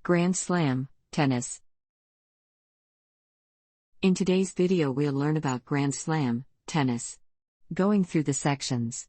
Grand Slam, tennis. In today's video we'll learn about Grand Slam, tennis. Going through the sections.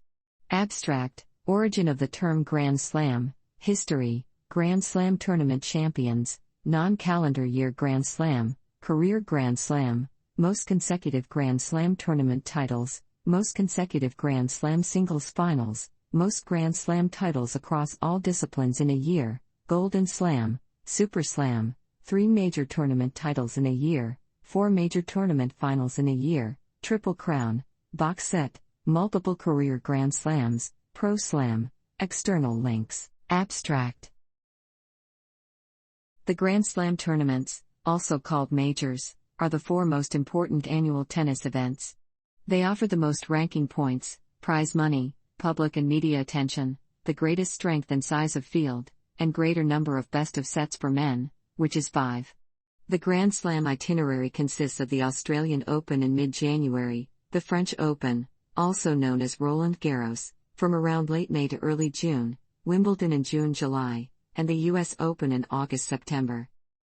Abstract, origin of the term Grand Slam, history, Grand Slam tournament champions, non-calendar year Grand Slam, career Grand Slam, most consecutive Grand Slam tournament titles, most consecutive Grand Slam singles finals, most Grand Slam titles across all disciplines in a year, Golden Slam, Super Slam, 3 major tournament titles in a year, 4 major tournament finals in a year, Triple Crown, box set, multiple career Grand Slams, Pro Slam, external links, abstract. The Grand Slam tournaments, also called majors, are the 4 most important annual tennis events. They offer the most ranking points, prize money, public and media attention, the greatest strength and size of field, and greater number of best of sets for men, which is 5. The Grand Slam itinerary consists of the Australian Open in mid-January, the French Open, also known as Roland Garros, from around late May to early June, Wimbledon in June-July, and the US Open in August-September.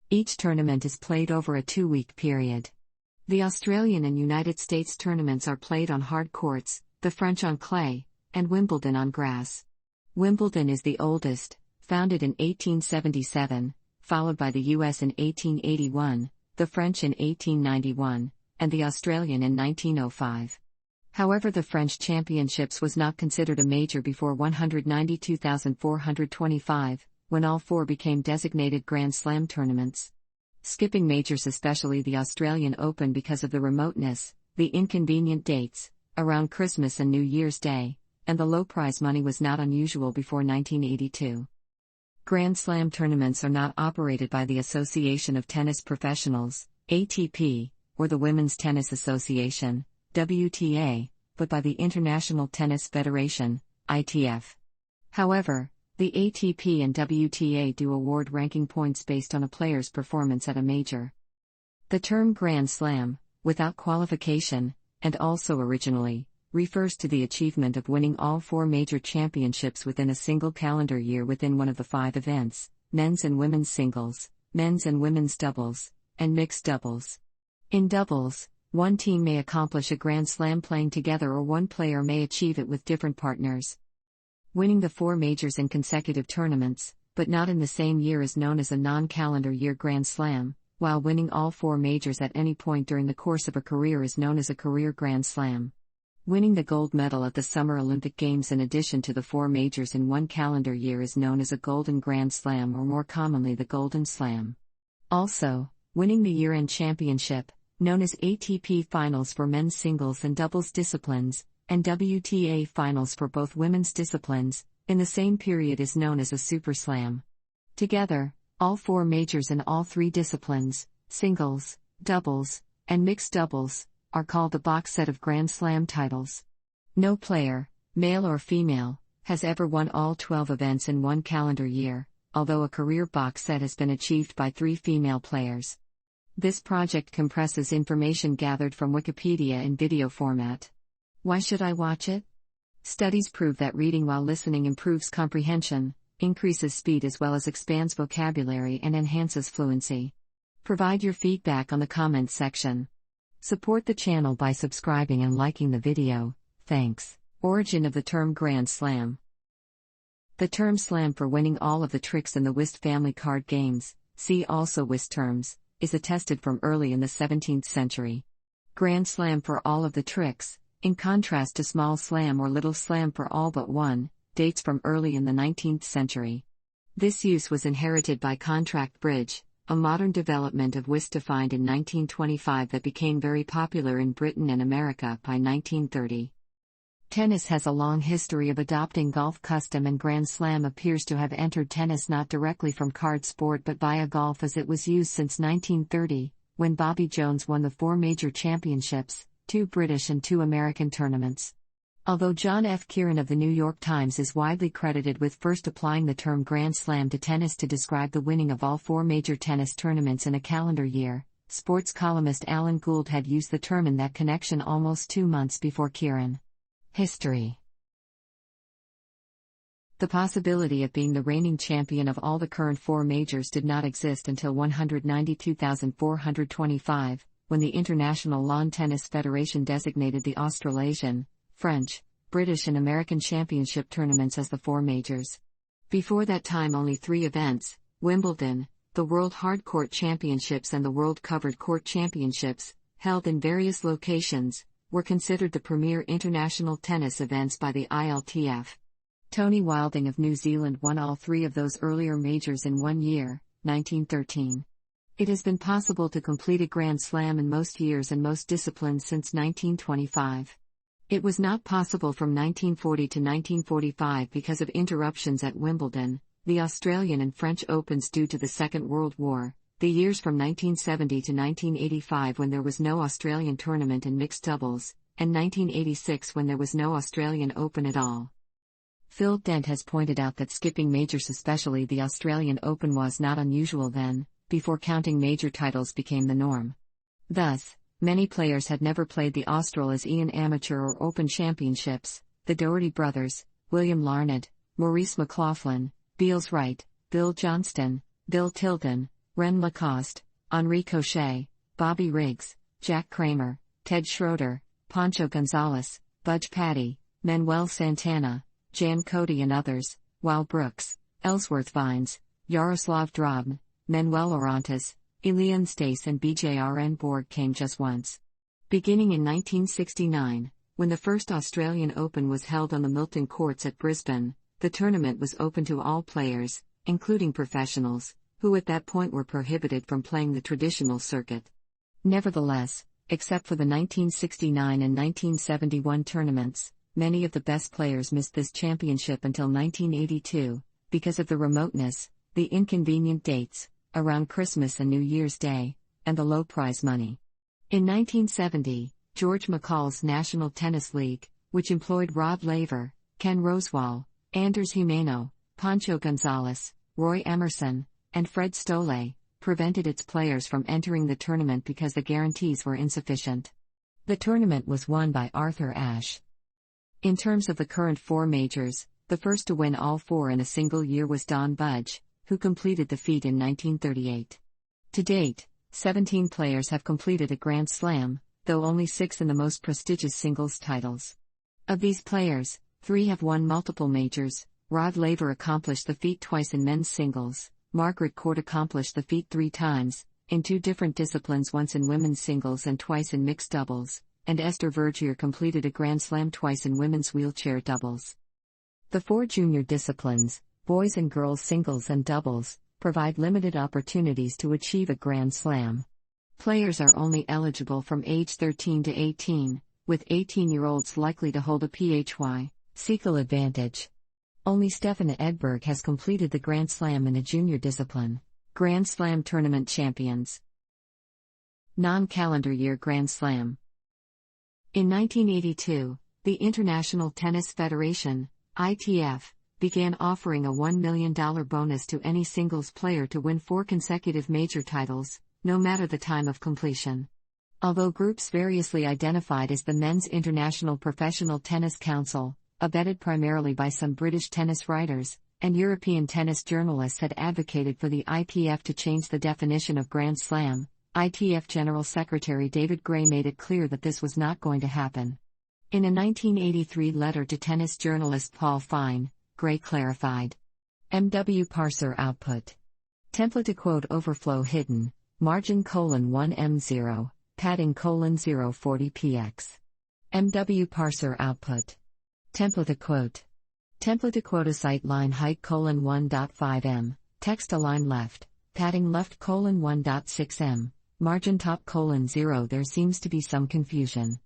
Each tournament is played over a 2-week period. The Australian and United States tournaments are played on hard courts, the French on clay, and Wimbledon on grass. Wimbledon is the oldest, founded in 1877, followed by the US in 1881, the French in 1891, and the Australian in 1905. However, the French Championships was not considered a major before 192,425, when all 4 became designated Grand Slam tournaments. Skipping majors, especially the Australian Open, because of the remoteness, the inconvenient dates, around Christmas and New Year's Day, and the low prize money was not unusual before 1982. Grand Slam tournaments are not operated by the Association of Tennis Professionals, ATP, or the Women's Tennis Association, WTA, but by the International Tennis Federation, ITF. However, the ATP and WTA do award ranking points based on a player's performance at a major. The term Grand Slam, without qualification, and also originally, refers to the achievement of winning all 4 major championships within a single calendar year within one of the 5 events: men's and women's singles, men's and women's doubles, and mixed doubles. In doubles, one team may accomplish a Grand Slam playing together, or one player may achieve it with different partners. Winning the 4 majors in consecutive tournaments, but not in the same year, is known as a non-calendar year Grand Slam, while winning all 4 majors at any point during the course of a career is known as a career Grand Slam. Winning the gold medal at the Summer Olympic Games in addition to the 4 majors in one calendar year is known as a Golden Grand Slam, or more commonly the Golden Slam. Also, winning the year-end championship, known as ATP Finals for men's singles and doubles disciplines, and WTA Finals for both women's disciplines, in the same period is known as a Super Slam. Together, all 4 majors in all 3 disciplines, singles, doubles, and mixed doubles, are called the box set of Grand Slam titles. No player, male or female, has ever won all 12 events in one calendar year, although a career box set has been achieved by 3 female players. This project compresses information gathered from Wikipedia in video format. Why should I watch it? Studies prove that reading while listening improves comprehension, increases speed as well as expands vocabulary and enhances fluency. Provide your feedback on the comments section. Support the channel by subscribing and liking the video, thanks. Origin of the term Grand Slam. The term slam for winning all of the tricks in the whist family card games, see also whist terms, is attested from early in the 17th century. Grand Slam for all of the tricks, in contrast to small slam or little slam for all but one, dates from early in the 19th century. This use was inherited by contract bridge, a modern development of whist defined in 1925 that became very popular in Britain and America by 1930. Tennis has a long history of adopting golf custom, and Grand Slam appears to have entered tennis not directly from card sport but via golf, as it was used since 1930, when Bobby Jones won the 4 major championships, 2 British and 2 American tournaments. Although John F. Kieran of the New York Times is widely credited with first applying the term Grand Slam to tennis to describe the winning of all 4 major tennis tournaments in a calendar year, sports columnist Alan Gould had used the term in that connection almost 2 months before Kieran. History. The possibility of being the reigning champion of all the current four majors did not exist until 192,425, when the International Lawn Tennis Federation designated the Australasian, French, British and American championship tournaments as the four majors. Before that time only three events, Wimbledon, the World Hardcourt Championships and the World Covered Court Championships, held in various locations, were considered the premier international tennis events by the ILTF. Tony Wilding of New Zealand won all three of those earlier majors in 1 year, 1913. It has been possible to complete a Grand Slam in most years and most disciplines since 1925. It was not possible from 1940 to 1945 because of interruptions at Wimbledon, the Australian and French Opens due to the Second World War, the years from 1970 to 1985 when there was no Australian tournament in mixed doubles, and 1986 when there was no Australian Open at all. Phil Dent has pointed out that skipping majors, especially the Australian Open, was not unusual then, before counting major titles became the norm. Thus, many players had never played the Australasian Amateur or Open Championships. The Doherty brothers, William Larned, Maurice McLaughlin, Beals Wright, Bill Johnston, Bill Tilden, Ren Lacoste, Henri Cochet, Bobby Riggs, Jack Kramer, Ted Schroeder, Pancho Gonzalez, Budge Patty, Manuel Santana, Jan Cody and others, while Brooks, Ellsworth Vines, Yaroslav Drobn, Manuel Orantes, Elian Stace and BJRN Borg came just once. Beginning in 1969, when the first Australian Open was held on the Milton Courts at Brisbane, the tournament was open to all players, including professionals, who at that point were prohibited from playing the traditional circuit. Nevertheless, except for the 1969 and 1971 tournaments, many of the best players missed this championship until 1982, because of the remoteness, the inconvenient dates, around Christmas and New Year's Day, and the low prize money. In 1970, George McCall's National Tennis League, which employed Rod Laver, Ken Rosewall, Anders Humano, Pancho Gonzalez, Roy Emerson, and Fred Stolle, prevented its players from entering the tournament because the guarantees were insufficient. The tournament was won by Arthur Ashe. In terms of the current four majors, the first to win all four in a single year was Don Budge, who completed the feat in 1938. To date, 17 players have completed a Grand Slam, though only 6 in the most prestigious singles titles. Of these players, 3 have won multiple majors. Rod Laver accomplished the feat twice in men's singles, Margaret Court accomplished the feat 3 times, in 2 different disciplines, once in women's singles and twice in mixed doubles, and Esther Vergier completed a Grand Slam twice in women's wheelchair doubles. The 4 junior disciplines, boys and girls singles and doubles, provide limited opportunities to achieve a Grand Slam. Players are only eligible from age 13 to 18, with 18-year-olds likely to hold a PHY/CECL advantage. Only Stefan Edberg has completed the Grand Slam in a junior discipline. Grand Slam tournament champions. Non-calendar year Grand Slam. In 1982, the International Tennis Federation, ITF, began offering a $1 million bonus to any singles player to win 4 consecutive major titles, no matter the time of completion. Although groups variously identified as the Men's International Professional Tennis Council, abetted primarily by some British tennis writers, and European tennis journalists had advocated for the ITF to change the definition of Grand Slam, ITF General Secretary David Gray made it clear that this was not going to happen. In a 1983 letter to tennis journalist Paul Fine, Gray clarified. MW parser output. Template to quote overflow hidden, margin :1 M0, padding :040 px. MW parser output. Template to quote. Template to quote a site line height :1.5 m, text align left, padding left :1.6 m, margin top :0. There seems to be some confusion.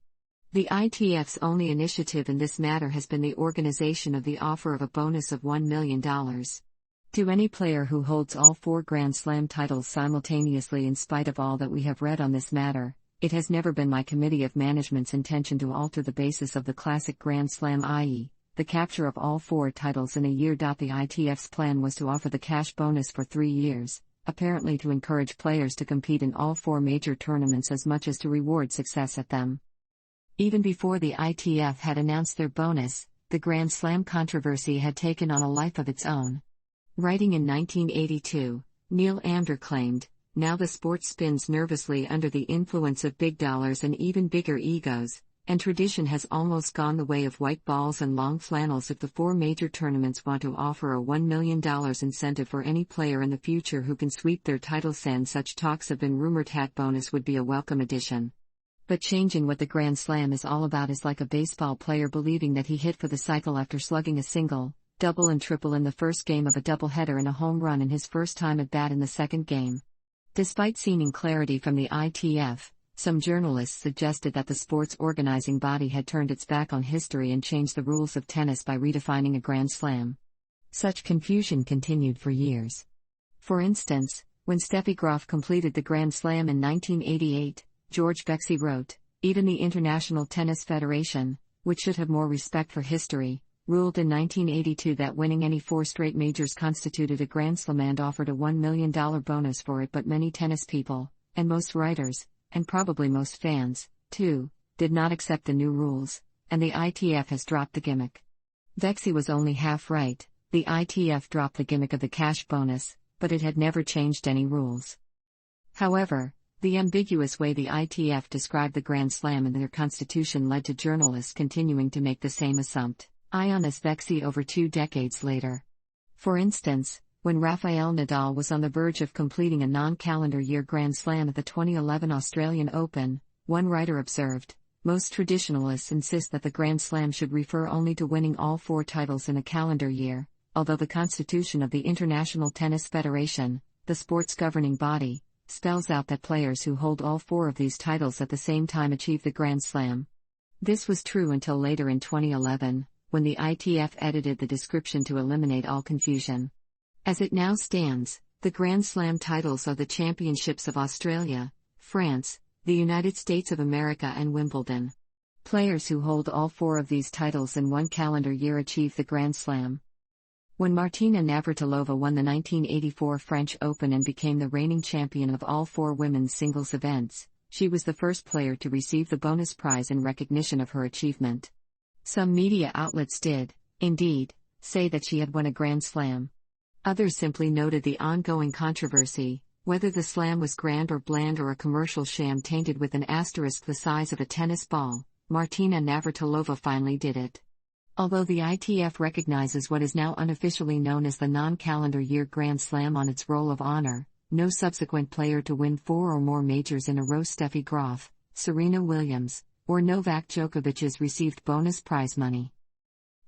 The ITF's only initiative in this matter has been the organization of the offer of a bonus of $1 million. To any player who holds all 4 Grand Slam titles simultaneously. In spite of all that we have read on this matter, it has never been my committee of management's intention to alter the basis of the classic Grand Slam, i.e., the capture of all 4 titles in a year. The ITF's plan was to offer the cash bonus for 3 years, apparently to encourage players to compete in all 4 major tournaments as much as to reward success at them. Even before the ITF had announced their bonus, the Grand Slam controversy had taken on a life of its own. Writing in 1982, Neil Amdur claimed, "Now the sport spins nervously under the influence of big dollars and even bigger egos, and tradition has almost gone the way of white balls and long flannels if the four major tournaments want to offer a $1 million incentive for any player in the future who can sweep their titles. And such talks have been rumored. Hat bonus would be a welcome addition. But changing what the Grand Slam is all about is like a baseball player believing that he hit for the cycle after slugging a single, double and triple in the first game of a doubleheader and a home run in his first time at bat in the second game." Despite seeming clarity from the ITF, some journalists suggested that the sport's organizing body had turned its back on history and changed the rules of tennis by redefining a Grand Slam. Such confusion continued for years. For instance, when Steffi Graf completed the Grand Slam in 1988, George Vexey wrote, "Even the International Tennis Federation, which should have more respect for history, ruled in 1982 that winning any four straight majors constituted a Grand Slam and offered a $1 million bonus for it. But many tennis people, and most writers, and probably most fans, too, did not accept the new rules, and the ITF has dropped the gimmick." Vexey was only half right. The ITF dropped the gimmick of the cash bonus, but it had never changed any rules. However, the ambiguous way the ITF described the Grand Slam in their constitution led to journalists continuing to make the same assumption as Vexey over 2 decades later. For instance, when Rafael Nadal was on the verge of completing a non-calendar year Grand Slam at the 2011 Australian Open, one writer observed, "Most traditionalists insist that the Grand Slam should refer only to winning all 4 titles in a calendar year, although the constitution of the International Tennis Federation, the sport's governing body, spells out that players who hold all 4 of these titles at the same time achieve the Grand Slam." This was true until later in 2011, when the ITF edited the description to eliminate all confusion. As it now stands, the Grand Slam titles are the Championships of Australia, France, the United States of America and Wimbledon. Players who hold all 4 of these titles in one calendar year achieve the Grand Slam. When Martina Navratilova won the 1984 French Open and became the reigning champion of all 4 women's singles events, she was the first player to receive the bonus prize in recognition of her achievement. Some media outlets did, indeed, say that she had won a Grand Slam. Others simply noted the ongoing controversy, whether the slam was grand or bland or a commercial sham tainted with an asterisk the size of a tennis ball. Martina Navratilova finally did it. Although the ITF recognizes what is now unofficially known as the non-calendar year Grand Slam on its roll of honor, no subsequent player to win 4 or more majors in a row, Steffi Graf, Serena Williams, or Novak Djokovic, has received bonus prize money.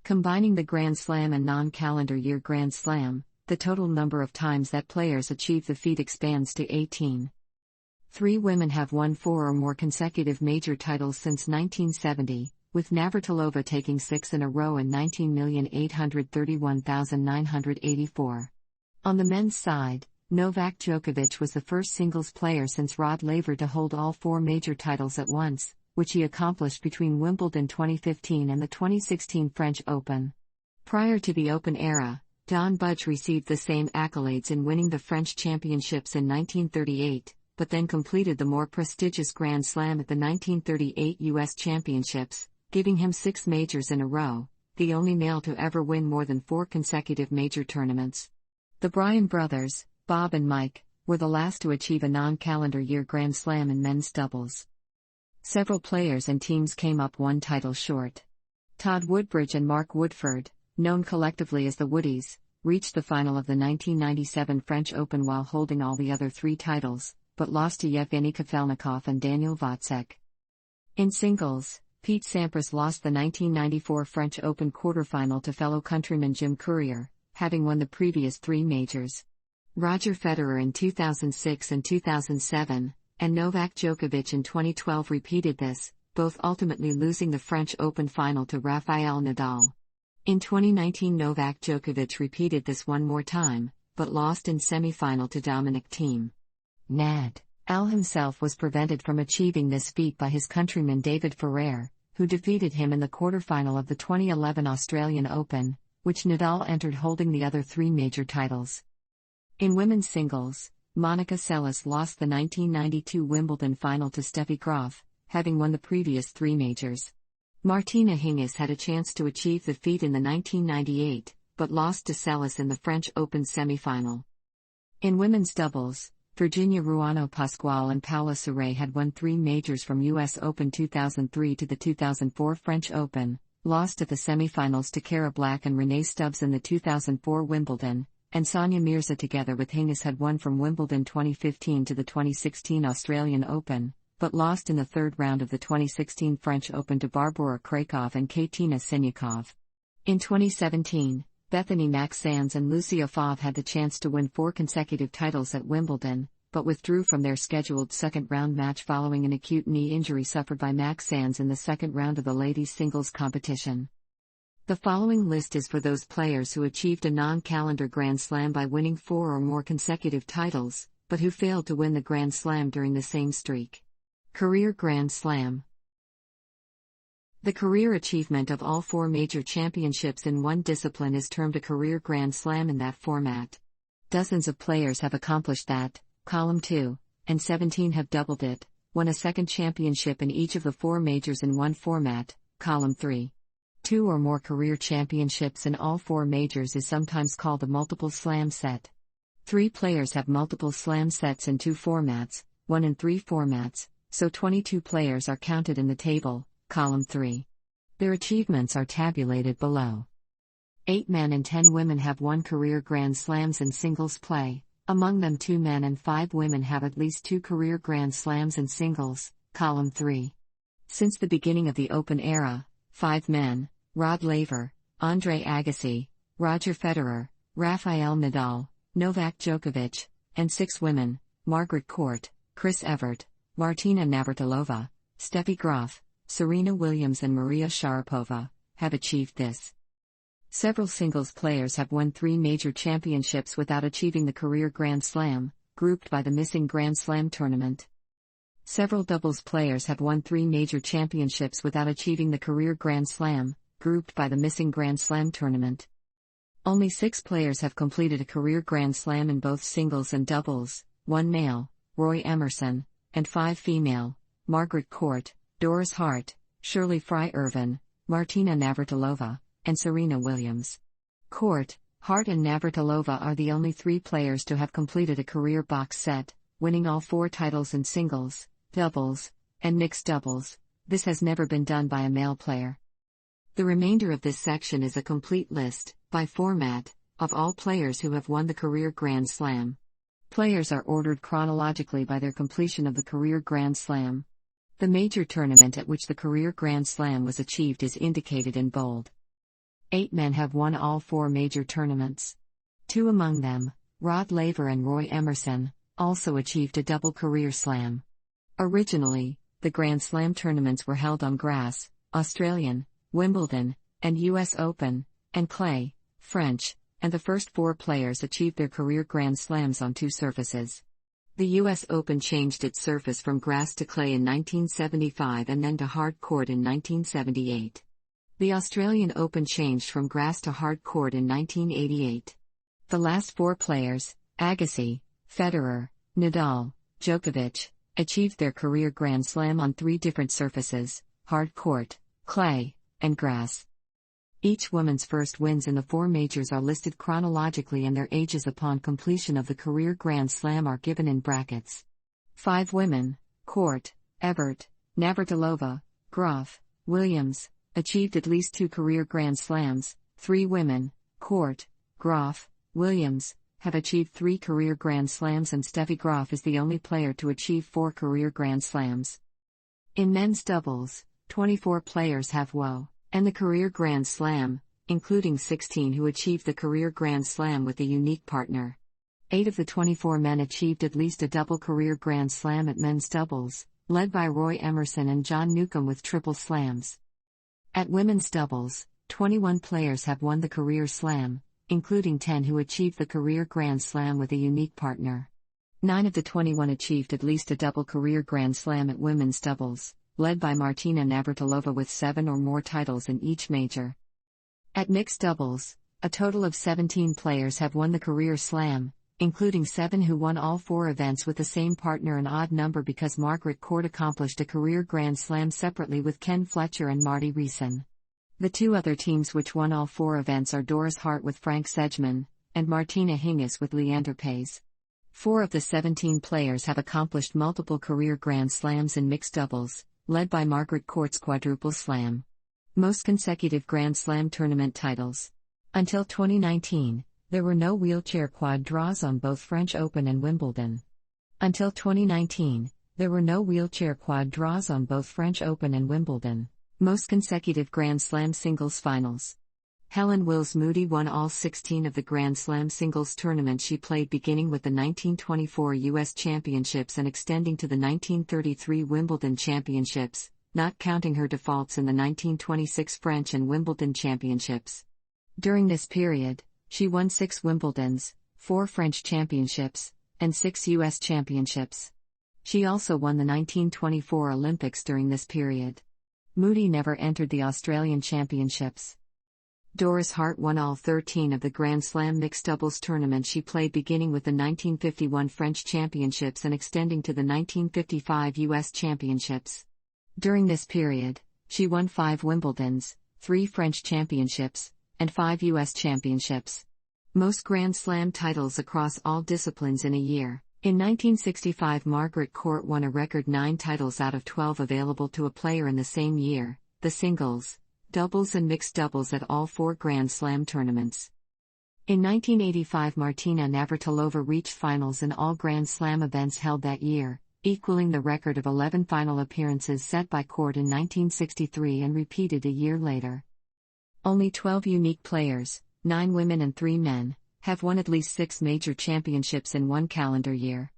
Combining the Grand Slam and non-calendar year Grand Slam, the total number of times that players achieve the feat expands to 18. 3 women have won 4 or more consecutive major titles since 1970, with Navratilova taking 6 in a row in 19,831,984. On the men's side, Novak Djokovic was the first singles player since Rod Laver to hold all 4 major titles at once, which he accomplished between Wimbledon 2015 and the 2016 French Open. Prior to the Open era, Don Budge received the same accolades in winning the French Championships in 1938, but then completed the more prestigious Grand Slam at the 1938 U.S. Championships, giving him 6 majors in a row, the only male to ever win more than 4 consecutive major tournaments. The Bryan brothers, Bob and Mike, were the last to achieve a non-calendar year Grand Slam in men's doubles. Several players and teams came up 1 title short. Todd Woodbridge and Mark Woodford, known collectively as the Woodies, reached the final of the 1997 French Open while holding all the other 3 titles, but lost to Yevgeny Kafelnikov and Daniel Wacek. In singles, Pete Sampras lost the 1994 French Open quarterfinal to fellow countryman Jim Courier, having won the previous 3 majors. Roger Federer in 2006 and 2007, and Novak Djokovic in 2012 repeated this, both ultimately losing the French Open final to Rafael Nadal. In 2019 Novak Djokovic repeated this one more time, but lost in semi-final to Dominic Thiem. Nadal himself was prevented from achieving this feat by his countryman David Ferrer, who defeated him in the quarterfinal of the 2011 Australian Open, which Nadal entered holding the other 3 major titles. In women's singles, Monica Seles lost the 1992 Wimbledon final to Steffi Graf, having won the previous 3 majors. Martina Hingis had a chance to achieve the feat in the 1998, but lost to Celis in the French Open semifinal. In women's doubles, Virginia Ruano Pascual and Paula Surrey had won 3 majors from US Open 2003 to the 2004 French Open, lost at the semifinals to Cara Black and Renee Stubbs in the 2004 Wimbledon, and Sonia Mirza together with Hingis had won from Wimbledon 2015 to the 2016 Australian Open, but lost in the third round of the 2016 French Open to Barbora Krakow and Katina Siniakov. In 2017, Bethany Mac-Sands and Lucia Favre had the chance to win 4 consecutive titles at Wimbledon, but withdrew from their scheduled second-round match following an acute knee injury suffered by Mac-Sands in the second round of the ladies' singles competition. The following list is for those players who achieved a non-calendar Grand Slam by winning 4 or more consecutive titles, but who failed to win the Grand Slam during the same streak. Career Grand Slam. The career achievement of all 4 major championships in one discipline is termed a career Grand Slam in that format. Dozens of players have accomplished that, column 2, and 17 have doubled it, won a second championship in each of the 4 majors in one format, column 3. 2 or more career championships in all 4 majors is sometimes called a multiple slam set. 3 players have multiple slam sets in 2 formats, 1 in 3 formats, so 22 players are counted in the table, column 3. Their achievements are tabulated below. 8 men and 10 women have won career Grand Slams in singles play, among them 2 men and 5 women have at least 2 career Grand Slams in singles, column 3. Since the beginning of the Open era, 5 men, Rod Laver, Andre Agassi, Roger Federer, Rafael Nadal, Novak Djokovic, and 6 women, Margaret Court, Chris Evert, Martina Navratilova, Steffi Graf, Serena Williams and Maria Sharapova, have achieved this. Several singles players have won 3 major championships without achieving the career Grand Slam, grouped by the missing Grand Slam tournament. Several doubles players have won 3 major championships without achieving the career Grand Slam, grouped by the missing Grand Slam tournament. Only 6 players have completed a career Grand Slam in both singles and doubles, 1 male, Roy Emerson, and 5 female, Margaret Court, Doris Hart, Shirley Fry-Irvin, Martina Navratilova, and Serena Williams. Court, Hart and Navratilova are the only 3 players to have completed a career box set, winning all 4 titles in singles, doubles, and mixed doubles. This has never been done by a male player. The remainder of this section is a complete list, by format, of all players who have won the career Grand Slam. Players are ordered chronologically by their completion of the career Grand Slam. The major tournament at which the career Grand Slam was achieved is indicated in bold. 8 men have won all 4 major tournaments. 2 among them, Rod Laver and Roy Emerson, also achieved a double career slam. Originally, the Grand Slam tournaments were held on grass, Australian, Wimbledon, and US Open, and clay, French, and the first 4 players achieved their career Grand Slams on 2 surfaces. The US Open changed its surface from grass to clay in 1975 and then to hard court in 1978. The Australian Open changed from grass to hard court in 1988. The last 4 players, Agassi, Federer, Nadal, Djokovic, achieved their career Grand Slam on 3 different surfaces, hard court, clay, and grass. Each woman's first wins in the 4 majors are listed chronologically and their ages upon completion of the career Grand Slam are given in brackets. 5 women, Court, Evert, Navratilova, Graf, Williams, achieved at least 2 career Grand Slams. 3 women, Court, Graf, Williams, have achieved 3 career Grand Slams and Steffi Graf is the only player to achieve 4 career Grand Slams. In men's doubles, 24 players have won and the career Grand Slam, including 16 who achieved the career Grand Slam with a unique partner. 8 of the 24 men achieved at least a double career Grand Slam at men's doubles, led by Roy Emerson and John Newcombe with triple slams. At women's doubles, 21 players have won the career slam, including 10 who achieved the career Grand Slam with a unique partner. 9 of the 21 achieved at least a double career Grand Slam at women's doubles, led by Martina Navratilova with 7 or more titles in each major. At mixed doubles, a total of 17 players have won the career slam, including 7 who won all 4 events with the same partner, an odd number because Margaret Court accomplished a career Grand Slam separately with Ken Fletcher and Marty Riessen. The 2 other teams which won all 4 events are Doris Hart with Frank Sedgman, and Martina Hingis with Leander Paes. 4 of the 17 players have accomplished multiple career Grand Slams in mixed doubles, led by Margaret Court's quadruple slam. Most consecutive Grand Slam tournament titles. Until 2019, there were no wheelchair quad draws on both French Open and Wimbledon. Until 2019, there were no wheelchair quad draws on both French Open and Wimbledon. Most consecutive Grand Slam singles finals. Helen Wills Moody won all 16 of the Grand Slam singles tournaments she played, beginning with the 1924 U.S. Championships and extending to the 1933 Wimbledon Championships, not counting her defaults in the 1926 French and Wimbledon Championships. During this period, she won 6 Wimbledons, 4 French Championships, and 6 U.S. Championships. She also won the 1924 Olympics during this period. Moody never entered the Australian Championships. Doris Hart won all 13 of the Grand Slam mixed doubles tournaments she played, beginning with the 1951 French Championships and extending to the 1955 U.S. Championships. During this period, she won 5 Wimbledons, 3 French Championships, and 5 U.S. Championships. Most Grand Slam titles across all disciplines in a year. In 1965, Margaret Court won a record 9 titles out of 12 available to a player in the same year, the singles, doubles and mixed doubles at all 4 Grand Slam tournaments. In 1985, Martina Navratilova reached finals in all Grand Slam events held that year, equaling the record of 11 final appearances set by Court in 1963 and repeated a year later. Only 12 unique players, 9 women and 3 men, have won at least 6 major championships in one calendar year.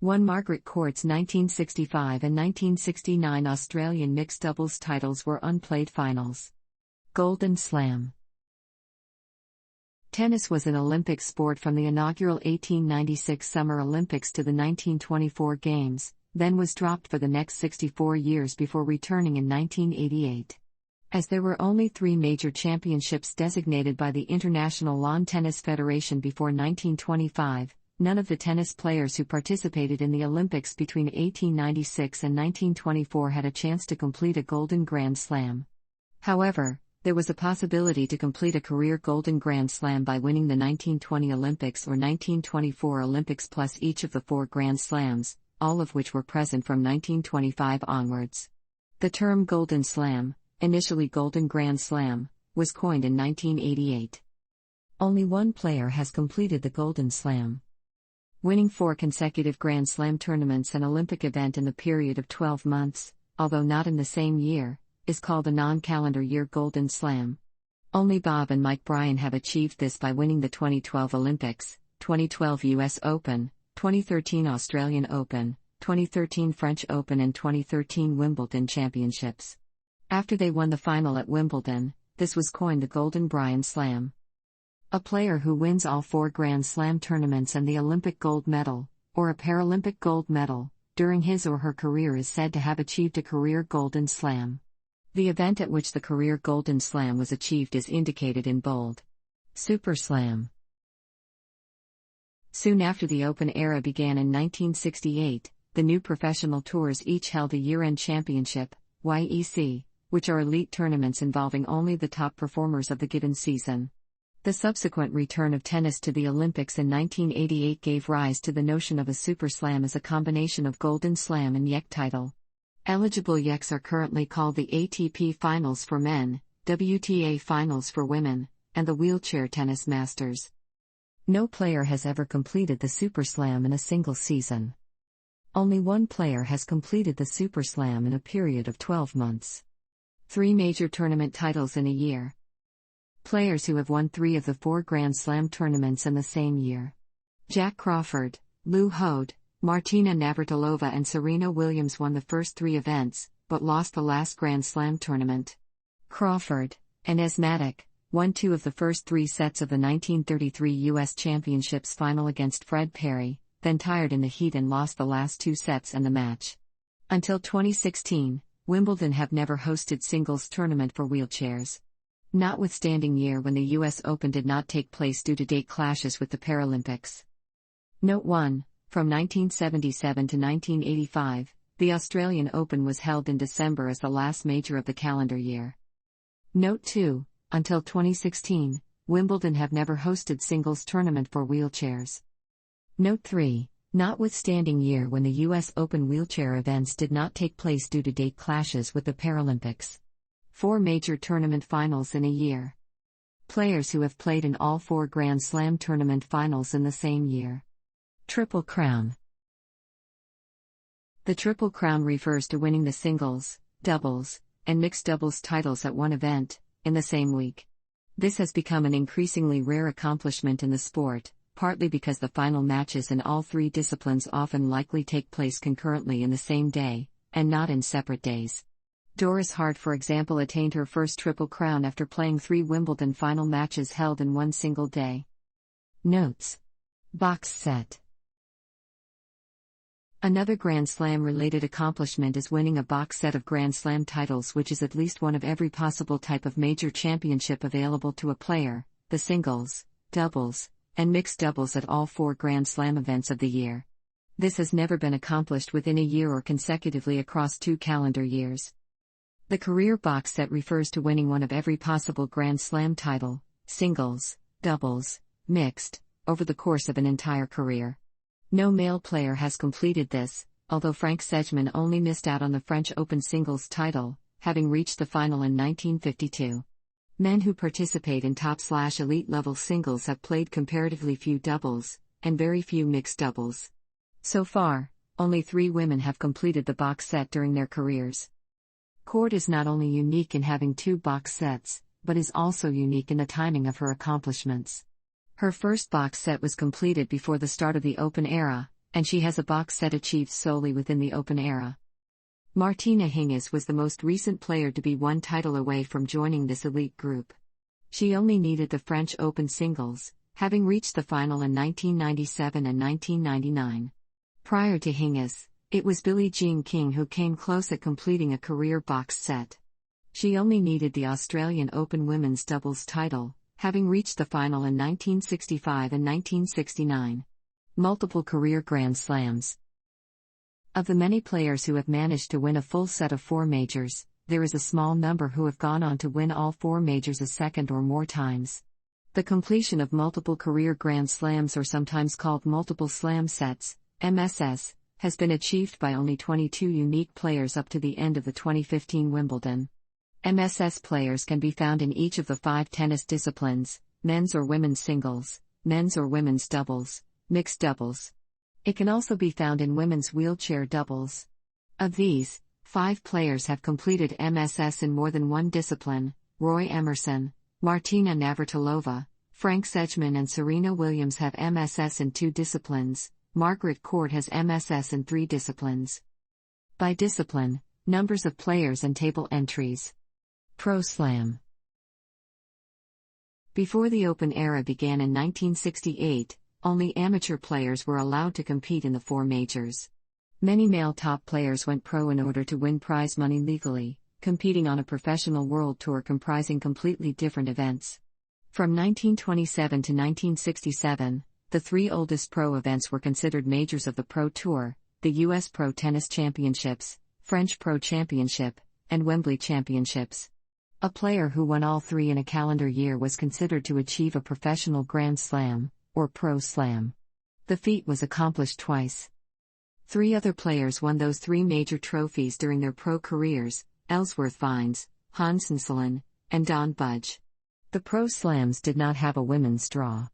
Margaret Court's 1965 and 1969 Australian mixed doubles titles were unplayed finals. Golden Slam. Tennis was an Olympic sport from the inaugural 1896 Summer Olympics to the 1924 Games, then was dropped for the next 64 years before returning in 1988. As there were only 3 major championships designated by the International Lawn Tennis Federation before 1925, none of the tennis players who participated in the Olympics between 1896 and 1924 had a chance to complete a Golden Grand Slam. However, there was a possibility to complete a career Golden Grand Slam by winning the 1920 Olympics or 1924 Olympics plus each of the 4 Grand Slams, all of which were present from 1925 onwards. The term Golden Slam, initially Golden Grand Slam, was coined in 1988. Only one player has completed the Golden Slam. Winning 4 consecutive Grand Slam tournaments, an Olympic event in the period of 12 months, although not in the same year, is called a non-calendar year Golden Slam. Only Bob and Mike Bryan have achieved this by winning the 2012 Olympics, 2012 US Open, 2013 Australian Open, 2013 French Open and 2013 Wimbledon Championships. After they won the final at Wimbledon, this was coined the Golden Bryan Slam. A player who wins all 4 Grand Slam tournaments and the Olympic gold medal, or a Paralympic gold medal, during his or her career is said to have achieved a career Golden Slam. The event at which the career Golden Slam was achieved is indicated in bold. Super Slam. Soon after the Open era began in 1968, the new professional tours each held a year-end championship, YEC, which are elite tournaments involving only the top performers of the given season. The subsequent return of tennis to the Olympics in 1988 gave rise to the notion of a Super Slam as a combination of Golden Slam and YEC title. Eligible YECs are currently called the ATP Finals for men, WTA Finals for women, and the Wheelchair Tennis Masters. No player has ever completed the Super Slam in a single season. Only one player has completed the Super Slam in a period of 12 months. 3 major tournament titles in a year. Players who have won 3 of the 4 Grand Slam tournaments in the same year. Jack Crawford, Lou Hode, Martina Navratilova and Serena Williams won the first 3 events, but lost the last Grand Slam tournament. Crawford, an asthmatic, won 2 of the first 3 sets of the 1933 U.S. Championships final against Fred Perry, then tired in the heat and lost the last 2 sets and the match. Until 2016, Wimbledon have never hosted singles tournament for wheelchairs. Notwithstanding year when the U.S. Open did not take place due to date clashes with the Paralympics. Note 1. From 1977 to 1985, the Australian Open was held in December as the last major of the calendar year. Note 2. Until 2016, Wimbledon have never hosted singles tournament for wheelchairs. Note 3. Notwithstanding year when the U.S. Open wheelchair events did not take place due to date clashes with the Paralympics. 4 major tournament finals in a year. Players who have played in all 4 Grand Slam tournament finals in the same year. Triple Crown. The Triple Crown refers to winning the singles, doubles, and mixed doubles titles at one event, in the same week. This has become an increasingly rare accomplishment in the sport, partly because the final matches in all 3 disciplines often likely take place concurrently in the same day, and not in separate days. Doris Hart, for example, attained her first Triple Crown after playing 3 Wimbledon final matches held in one single day. Notes. Box set. Another Grand Slam-related accomplishment is winning a box set of Grand Slam titles, which is at least one of every possible type of major championship available to a player, the singles, doubles, and mixed doubles at all 4 Grand Slam events of the year. This has never been accomplished within a year or consecutively across 2 calendar years. The career box set refers to winning one of every possible Grand Slam title, singles, doubles, mixed, over the course of an entire career. No male player has completed this, although Frank Sedgman only missed out on the French Open singles title, having reached the final in 1952. Men who participate in top/elite level singles have played comparatively few doubles, and very few mixed doubles. So far, only 3 women have completed the box set during their careers. Court is not only unique in having 2 box sets, but is also unique in the timing of her accomplishments. Her first box set was completed before the start of the Open era, and she has a box set achieved solely within the Open era. Martina Hingis was the most recent player to be 1 title away from joining this elite group. She only needed the French Open singles, having reached the final in 1997 and 1999. Prior to Hingis, it was Billie Jean King who came close at completing a career box set. She only needed the Australian Open women's doubles title, having reached the final in 1965 and 1969. Multiple career Grand Slams. Of the many players who have managed to win a full set of 4 majors, there is a small number who have gone on to win all 4 majors a second or more times. The completion of multiple career Grand Slams, or sometimes called multiple slam sets, MSS, has been achieved by only 22 unique players up to the end of the 2015 Wimbledon. MSS players can be found in each of the 5 tennis disciplines: men's or women's singles, men's or women's doubles, mixed doubles. It can also be found in women's wheelchair doubles. Of these, 5 players have completed MSS in more than one discipline: Roy Emerson, Martina Navratilova, Frank Sedgman, and Serena Williams have MSS in 2 disciplines. Margaret Court has MSS in 3 disciplines. By discipline, numbers of players and table entries. Pro Slam. Before the Open era began in 1968, only amateur players were allowed to compete in the 4 majors. Many male top players went pro in order to win prize money legally, competing on a professional world tour comprising completely different events. From 1927 to 1967, the 3 oldest pro events were considered majors of the Pro Tour: the U.S. Pro Tennis Championships, French Pro Championship, and Wembley Championships. A player who won all 3 in a calendar year was considered to achieve a professional Grand Slam, or Pro Slam. The feat was accomplished twice. 3 other players won those 3 major trophies during their pro careers: Ellsworth Vines, Hans Nselen, and Don Budge. The Pro Slams did not have a women's draw.